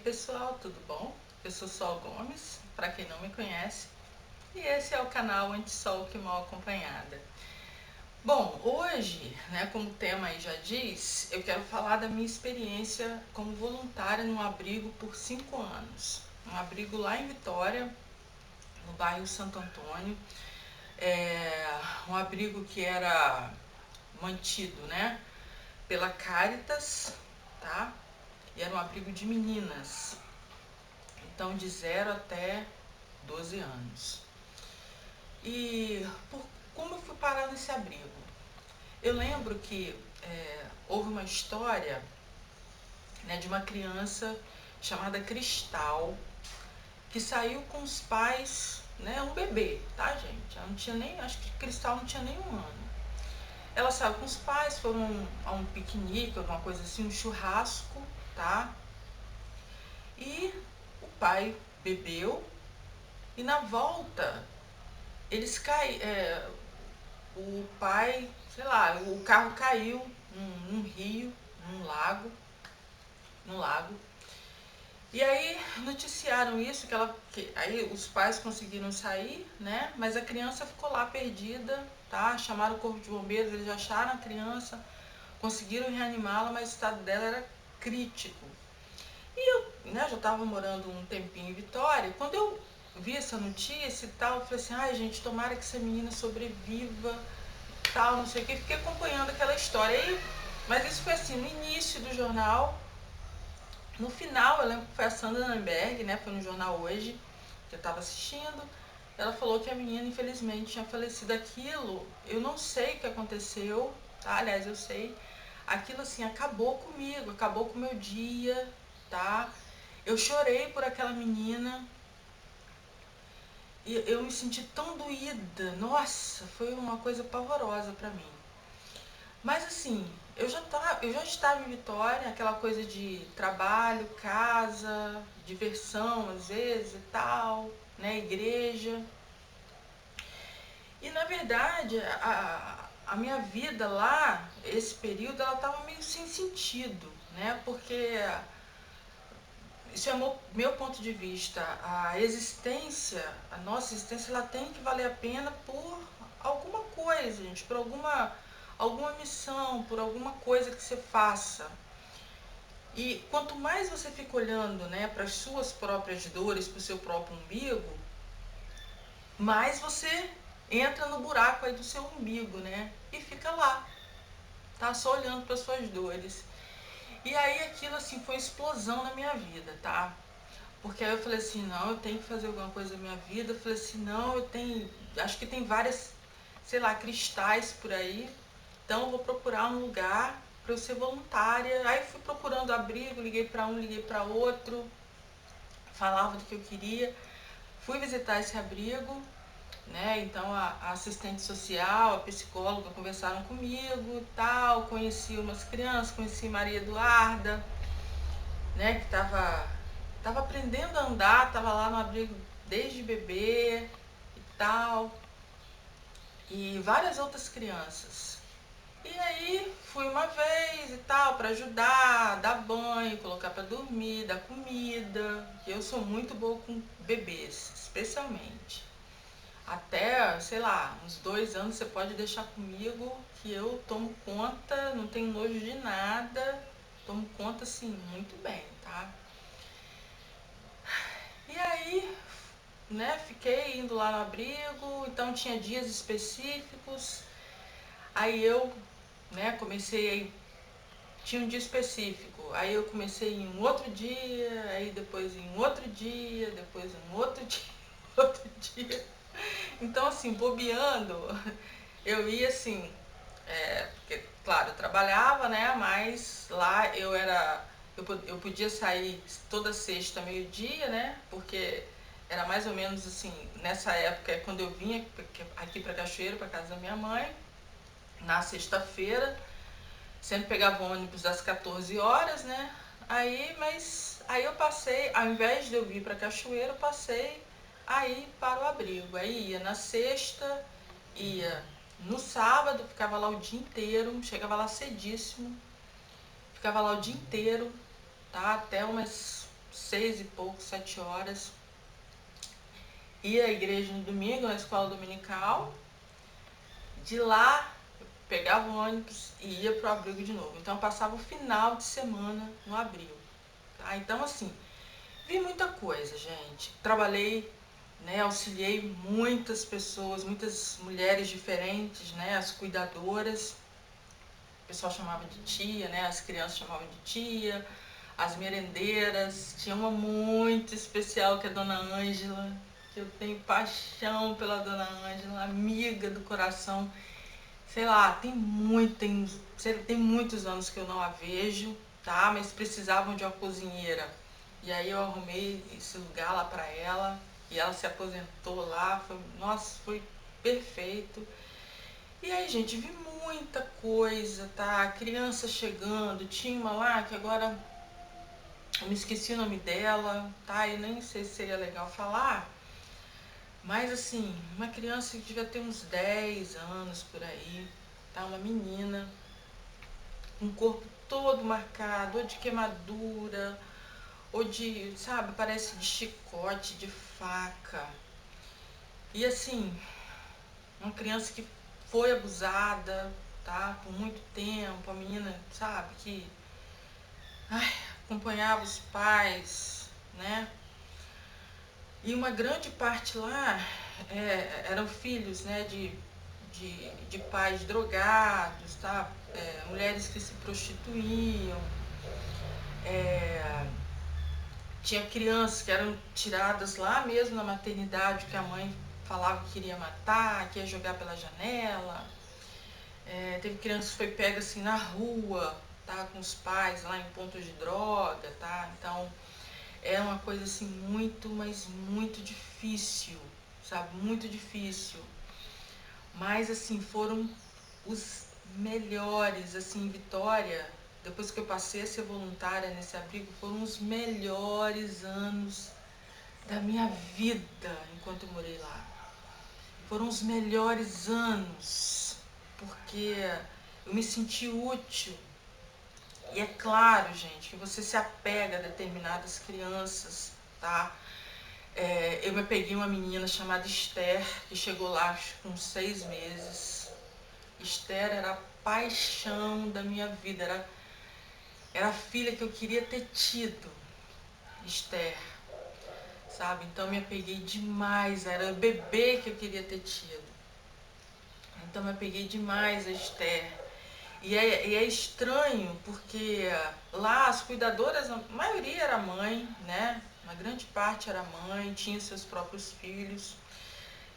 pessoal, tudo bom? Eu sou Sol Gomes, para quem não me conhece, e esse é o canal Anti-Sol que Mal Acompanhada. Bom, hoje, como o tema aí já diz, eu quero falar da minha experiência como voluntária num abrigo por 5 anos. Um abrigo lá em Vitória, no bairro Santo Antônio. Um abrigo que era mantido, pela Caritas, tá? E era um abrigo de meninas, então de 0 até 12 anos. E como eu fui parar nesse abrigo? Eu lembro que houve uma história, de uma criança chamada Cristal, que saiu com os pais, um bebê, tá, gente? Ela não tinha nem, acho que Cristal não tinha nem 1 ano. Ela saiu com os pais, foram a um piquenique, alguma coisa assim, um churrasco, tá? E o pai bebeu e na volta eles caíram, o pai, sei lá, o carro caiu num rio, num lago. E aí noticiaram isso, aí os pais conseguiram sair, mas a criança ficou lá perdida, tá? Chamaram o corpo de bombeiros, eles acharam a criança, conseguiram reanimá-la, mas o estado dela era crítico. E eu, já estava morando um tempinho em Vitória, quando eu vi essa notícia e tal, eu falei assim, ai gente, tomara que essa menina sobreviva, tal, não sei o que, fiquei acompanhando aquela história. Mas isso foi assim, no início do jornal. No final, eu lembro que foi a Sandra Namberg, foi no jornal Hoje, que eu estava assistindo. Ela falou que a menina, infelizmente, tinha falecido. Aquilo, eu não sei o que aconteceu, tá? Aliás, eu sei. Aquilo, assim, acabou comigo, acabou com o meu dia, tá? Eu chorei por aquela menina e eu me senti tão doída. Nossa, foi uma coisa pavorosa pra mim. Mas assim, eu já estava em Vitória, aquela coisa de trabalho, casa, diversão às vezes e tal, igreja. E na verdade, a minha vida lá, esse período, ela estava meio sem sentido, porque isso é meu ponto de vista. A nossa existência, ela tem que valer a pena por alguma coisa, gente, por alguma missão, por alguma coisa que você faça. E quanto mais você fica olhando, para as suas próprias dores, para o seu próprio umbigo, mais você entra no buraco aí do seu umbigo, e fica lá, tá? Só olhando para as suas dores. E aí aquilo assim foi explosão na minha vida, tá? Porque aí eu falei assim, não, eu tenho que fazer alguma coisa na minha vida. Eu falei assim, não, acho que tem várias, sei lá, cristais por aí. Então eu vou procurar um lugar para eu ser voluntária. Aí fui procurando abrigo, liguei para um, liguei para outro, falava do que eu queria. Fui visitar esse abrigo, então a assistente social, a psicóloga conversaram comigo e tal. Conheci umas crianças, conheci Maria Eduarda, que tava aprendendo a andar, tava lá no abrigo desde bebê e tal, e várias outras crianças. E aí fui uma vez e tal para ajudar, dar banho, colocar para dormir, dar comida. Eu sou muito boa com bebês, especialmente. Até, sei lá, uns 2 anos você pode deixar comigo que eu tomo conta, não tenho nojo de nada, tomo conta assim muito bem, tá? E aí, fiquei indo lá no abrigo, então tinha dias específicos. Aí eu, comecei, tinha um dia específico. Aí eu comecei em um outro dia, aí depois em outro dia, depois em outro dia, outro dia. Então assim, bobeando, eu ia assim, porque, claro, eu trabalhava, mas lá eu podia sair toda sexta, meio-dia, porque era mais ou menos assim, nessa época, quando eu vinha aqui para Cachoeiro, para casa da minha mãe, na sexta-feira, sempre pegava o ônibus das 14 horas, Aí eu passei, ao invés de eu vir para Cachoeiro, eu passei aí para o abrigo. Aí ia na sexta, ia no sábado, ficava lá o dia inteiro, chegava lá cedíssimo, ficava lá o dia inteiro, tá? Até umas 6 e pouco, 7 horas. Ia à igreja no domingo, na escola dominical. De lá, eu pegava o ônibus e ia pro abrigo de novo. Então, eu passava o final de semana no abrigo. Tá? Então, assim, vi muita coisa, gente. Trabalhei, né, auxiliei muitas pessoas, muitas mulheres diferentes, né, as cuidadoras. O pessoal chamava de tia, né, as crianças chamavam de tia, as merendeiras. Tinha uma muito especial que é a Dona Ângela, que eu tenho paixão pela Dona Ângela, amiga do coração. Sei lá, tem muitos anos que eu não a vejo, tá? Mas precisavam de uma cozinheira. E aí eu arrumei esse lugar lá pra ela e ela se aposentou lá. Nossa, foi perfeito. E aí, gente, vi muita coisa, tá? Criança chegando, tinha uma lá que agora eu me esqueci o nome dela, tá? E nem sei se seria legal falar. Mas assim, uma criança que devia ter uns 10 anos por aí, tá? Uma menina, com o corpo todo marcado, ou de queimadura, ou de, sabe, parece de chicote, de faca. E assim, uma criança que foi abusada, tá? Por muito tempo, a menina, sabe, que acompanhava os pais, né? E uma grande parte lá eram filhos, né, de pais drogados, tá? Mulheres que se prostituíam, é, tinha crianças que eram tiradas lá mesmo na maternidade, que a mãe falava que queria matar, que ia jogar pela janela. Teve criança que foi pega assim na rua, tá? Com os pais lá em pontos de droga, tá? Então é uma coisa assim muito, mas muito difícil, sabe? Muito difícil. Mas assim, foram os melhores, assim, em Vitória, depois que eu passei a ser voluntária nesse abrigo, foram os melhores anos da minha vida enquanto eu morei lá. Foram os melhores anos, porque eu me senti útil. E é claro, gente, que você se apega a determinadas crianças, tá? Eu me peguei uma menina chamada Esther, que chegou lá com 6 meses. Esther era a paixão da minha vida, era a filha que eu queria ter tido, Esther, sabe? Então me apeguei demais, era o bebê que eu queria ter tido. Então me apeguei demais a Esther. E é estranho, porque lá as cuidadoras, a maioria era mãe, né? Uma grande parte era mãe, tinha seus próprios filhos.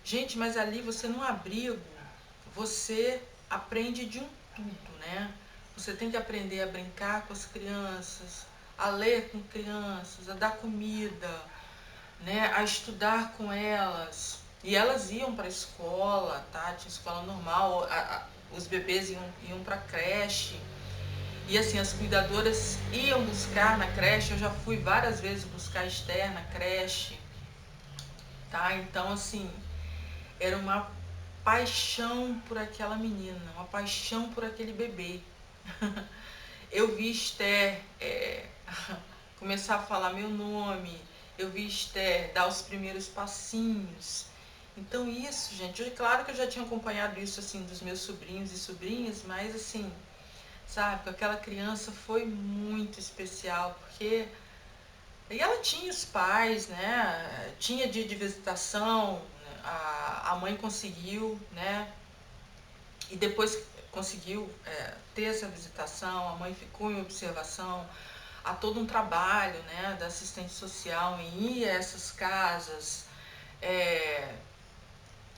Gente, mas ali você num abrigo, você aprende de um tudo, né? Você tem que aprender a brincar com as crianças, a ler com crianças, a dar comida, né? A estudar com elas. E elas iam para a escola, tá? Tinha escola normal, os bebês iam para creche. E assim, as cuidadoras iam buscar na creche. Eu já fui várias vezes buscar a Esther na creche, tá? Então, assim, era uma paixão por aquela menina, uma paixão por aquele bebê. Eu vi Esther começar a falar meu nome, eu vi Esther dar os primeiros passinhos. Então isso, gente, claro que eu já tinha acompanhado isso assim dos meus sobrinhos e sobrinhas, mas assim, sabe, com aquela criança foi muito especial, porque e ela tinha os pais, né? Tinha dia de visitação, a mãe conseguiu, né? E depois conseguiu ter essa visitação, a mãe ficou em observação. Há todo um trabalho, né, da assistente social em ir a essas casas,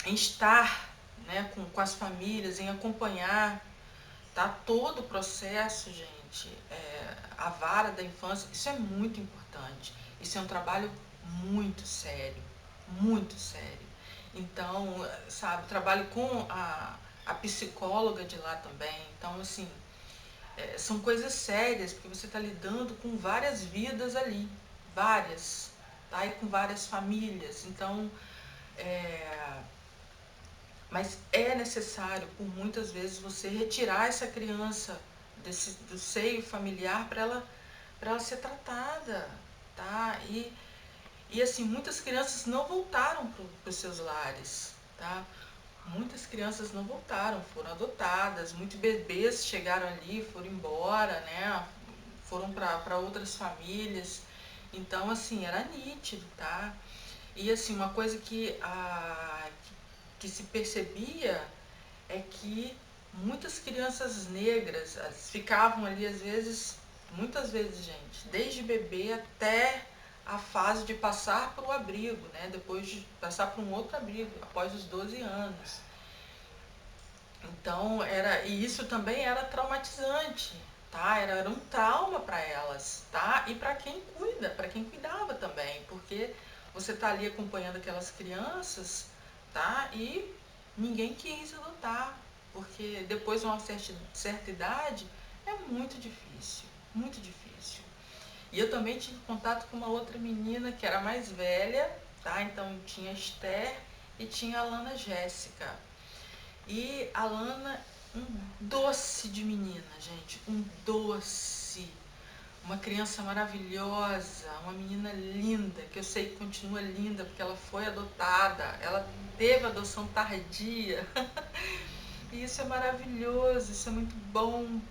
em estar, né, com as famílias, em acompanhar, tá, todo o processo, gente. A vara da infância, isso é muito importante. Isso é um trabalho muito sério, muito sério. Então, sabe, trabalho com a psicóloga de lá também. Então, assim, são coisas sérias, porque você está lidando com várias vidas ali, várias, tá? E com várias famílias. Então, mas é necessário, por muitas vezes, você retirar essa criança do seio familiar para ela ser tratada, tá? E assim, muitas crianças não voltaram para os seus lares, tá? Muitas crianças não voltaram, foram adotadas, muitos bebês chegaram ali, foram embora, né? Foram para outras famílias. Então, assim, era nítido, tá? E assim, uma coisa que se percebia é que muitas crianças negras ficavam ali, às vezes, muitas vezes, gente, desde bebê até a fase de passar pelo abrigo, né? Depois de passar para um outro abrigo, após os 12 anos. Então, e isso também era traumatizante, tá? Era um trauma para elas, tá? E para quem cuida, para quem cuidava também, porque você tá ali acompanhando aquelas crianças, tá? E ninguém quis adotar, porque depois de uma certa idade é muito difícil, muito difícil. E eu também tive contato com uma outra menina que era mais velha, tá? Então tinha a Esther e tinha a Lana Jéssica. E a Lana, um doce de menina, gente, um doce. Uma criança maravilhosa, uma menina linda, que eu sei que continua linda porque ela foi adotada, ela teve adoção tardia. E isso é maravilhoso, isso é muito bom.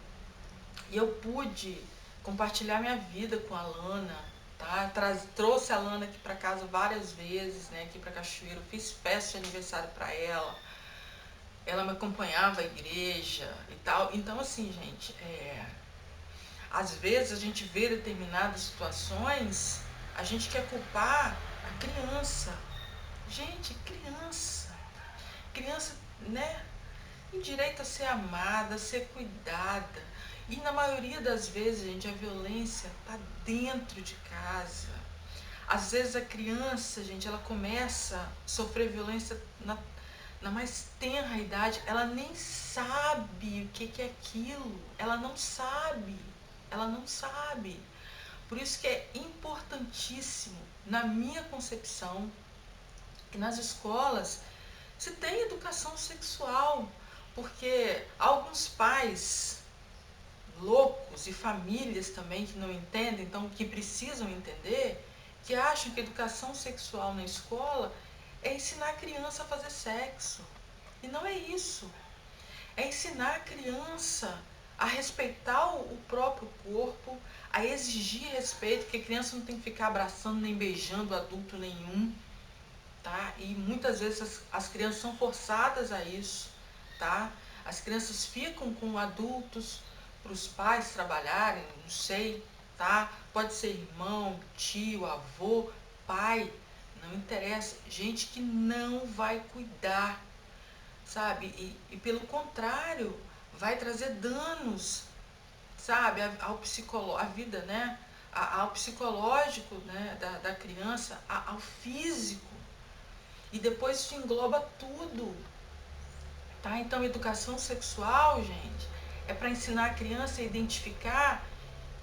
E eu pude compartilhar minha vida com a Lana, tá? Trouxe a Lana aqui para casa várias vezes, né? Aqui para Cachoeiro, fiz festa de aniversário para ela me acompanhava à igreja e tal. Então, assim, gente, às vezes a gente vê determinadas situações, a gente quer culpar a criança. Gente, criança. Criança, né? Tem direito a ser amada, a ser cuidada. E na maioria das vezes, gente, a violência está dentro de casa. Às vezes a criança, gente, ela começa a sofrer violência na mais tenra idade, ela nem sabe o que é aquilo. Ela não sabe. Ela não sabe. Por isso que é importantíssimo, na minha concepção, que nas escolas se tem educação sexual. Porque alguns pais loucos e famílias também que não entendem, então que precisam entender, que acham que educação sexual na escola é ensinar a criança a fazer sexo. E não é isso. É ensinar a criança a respeitar o próprio corpo, a exigir respeito, porque a criança não tem que ficar abraçando nem beijando adulto nenhum, tá? E muitas vezes as crianças são forçadas a isso, tá? As crianças ficam com adultos para os pais trabalharem, não sei, tá? Pode ser irmão, tio, avô, pai, não interessa. Gente que não vai cuidar, sabe? E pelo contrário, vai trazer danos, sabe? A vida, né? Ao psicológico, né? da criança, ao físico. E depois isso engloba tudo, tá? Então, educação sexual, gente, é para ensinar a criança a identificar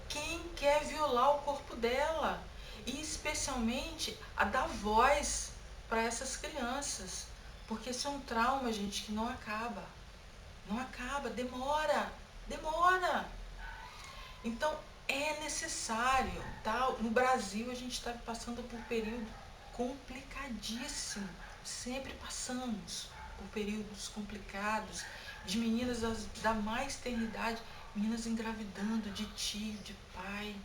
quem quer violar o corpo dela. E especialmente a dar voz para essas crianças. Porque isso é um trauma, gente, que não acaba. Não acaba, demora, demora. Então é necessário, tá? No Brasil a gente está passando por um período complicadíssimo. Sempre passamos por períodos complicados, de meninas da mais tenra idade, meninas engravidando de tio, de pai,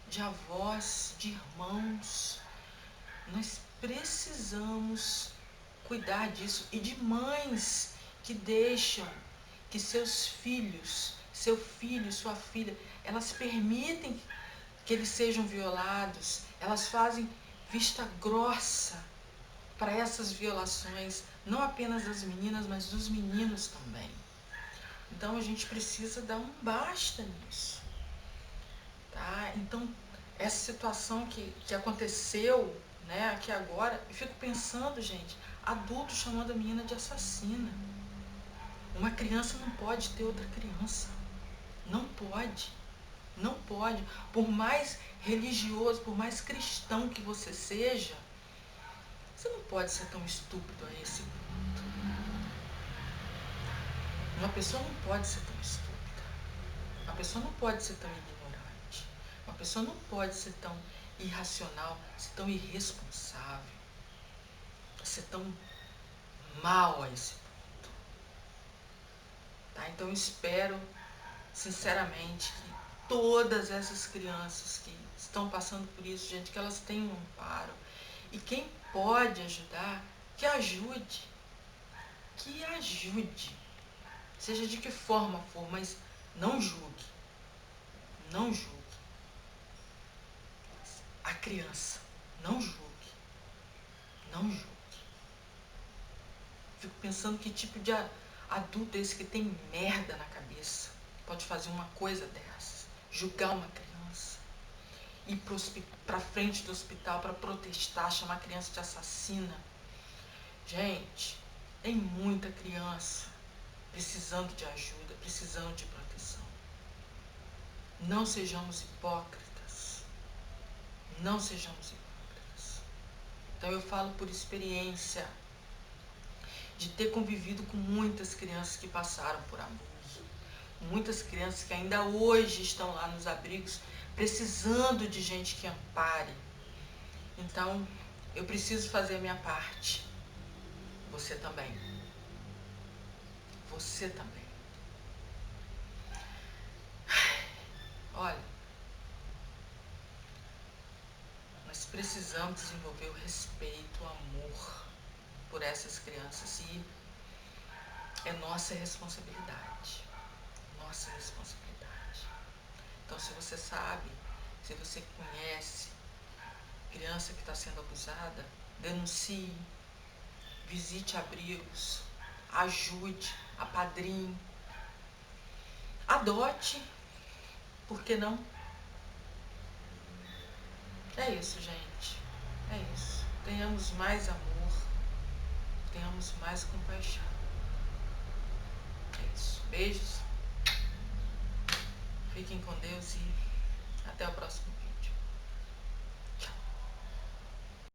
de avós, de irmãos. Nós precisamos cuidar disso. E de mães que deixam que seus filhos, seu filho, sua filha, elas permitem que eles sejam violados, elas fazem vista grossa para essas violações, não apenas das meninas, mas dos meninos também. Então a gente precisa dar um basta nisso, tá? Então essa situação que aconteceu, né, aqui agora, eu fico pensando, gente, adulto chamando a menina de assassina. Uma criança não pode ter outra criança. Não pode. Não pode. Por mais religioso, por mais cristão que você seja, você não pode ser tão estúpido a esse ponto. Uma pessoa não pode ser tão estúpida. Uma pessoa não pode ser tão ignorante. Uma pessoa não pode ser tão irracional, ser tão irresponsável, ser tão mal a esse ponto, tá? Então eu espero sinceramente que todas essas crianças que estão passando por isso, gente, que elas tenham um amparo, e quem pode ajudar, que ajude, seja de que forma for, mas não julgue, não julgue a criança, não julgue, não julgue. Fico pensando que tipo de adulto é esse que tem merda na cabeça, pode fazer uma coisa dessas, julgar uma criança, ir pra frente do hospital para protestar, chamar a criança de assassina. Gente, tem muita criança precisando de ajuda, precisando de proteção. Não sejamos hipócritas. Não sejamos hipócritas. Então eu falo por experiência de ter convivido com muitas crianças que passaram por abuso. Muitas crianças que ainda hoje estão lá nos abrigos precisando de gente que ampare. Então, eu preciso fazer a minha parte. Você também. Você também. Olha, nós precisamos desenvolver o respeito, o amor por essas crianças e é nossa responsabilidade. Nossa responsabilidade. Então, se você sabe, se você conhece criança que está sendo abusada, denuncie, visite abrigos, ajude, apadrinhe, adote, por que não? É isso, gente. É isso. Tenhamos mais amor, tenhamos mais compaixão. É isso. Beijos. Fiquem com Deus e até o próximo vídeo.